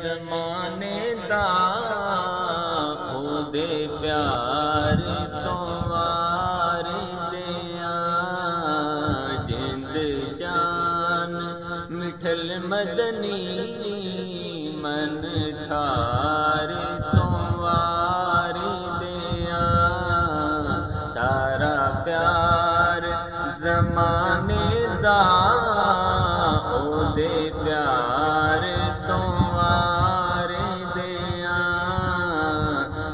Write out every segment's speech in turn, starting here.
زمانے دا او دے پیار تو وار دیا جند جان مٹھل مدنی من ٹھار تو وار دیا سارا پیار زمانے دا او دے پیار تو وار دیا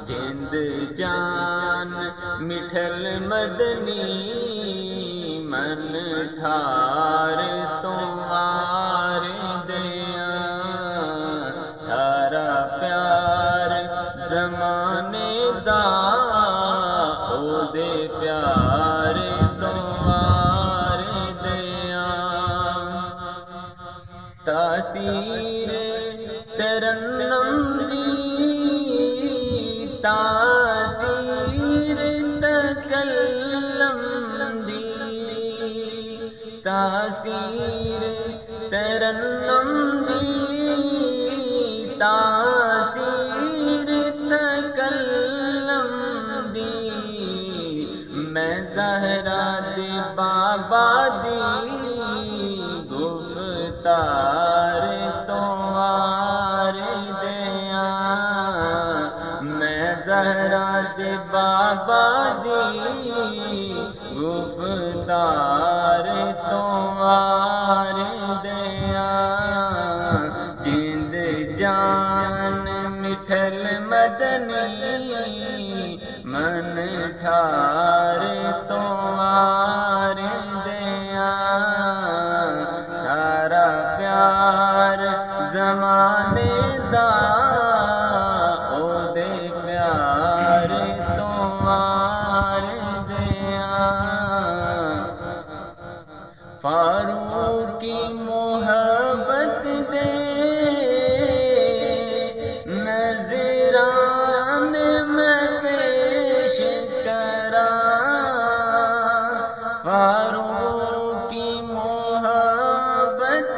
جند جان مٹھل مدنی من ٹھار تو وار دیا سارا پیار زمانے دا او دے پیار تو وار دیا تاثیر ترنم دی تاثیر تکلم دی تاثیر ترنم دی تاثیر تکلم دی میں زہرا دے بابا دی گفتار تو وار دیا میں زہرا دے بابا دی گفتار تو وار دیا جند جان مٹھل مدنی من ٹھار تو وار دیا سارا پیار زمانے دا او دے پیار تو وار دیا فاروق کی محبت دے نظران میں پیش کرا فاروق کی محبت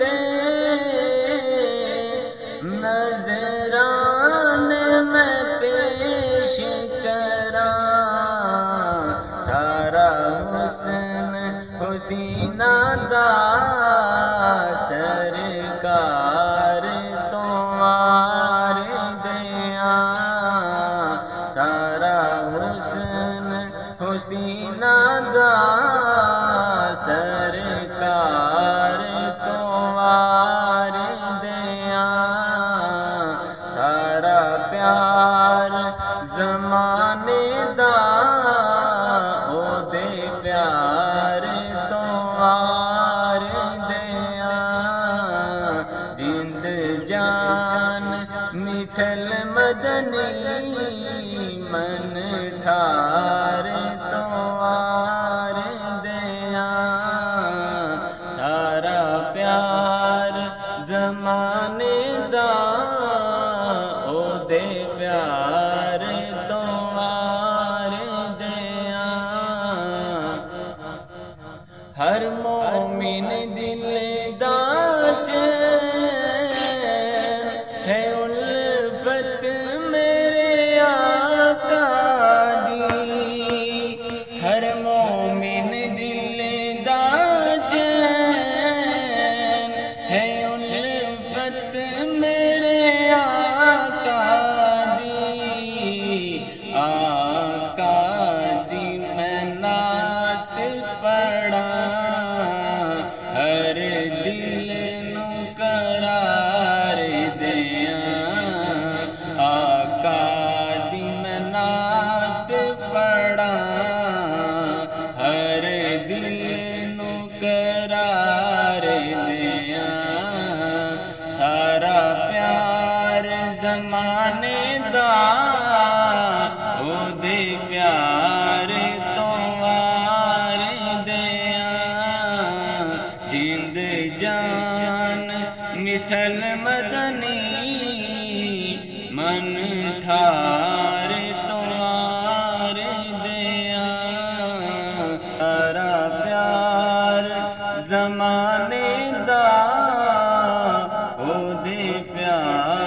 دے نظران میں پیش کرا سارا حسن حسینہ دا سرکار تو وار دیا سارا حسن حسینہ دا سرکار تو وار دیا سارا پیار زمانے دا او دے پیار تو وار دیا جند جان مٹھل مدنی من ٹھار تو وار دیا سارا پیار زمانے دا او دے پیار تو وار دیا ہر مومن دل دا چین ہے الفت میرے آقا دی ہر مومن دل دا چین ہے الفت میرے آقا دی آقا دی میں نعت پڑھا ہر دل نو قرار دیا آقا دی میں نعت پڑھا ہر دل نو قرار دیا سارا پیار زمانے دا او دے پیار تو وار دیا جند جان مٹھل مدنی من ٹھار تو وار دیا سارا پیار زمانے دا او دے پیار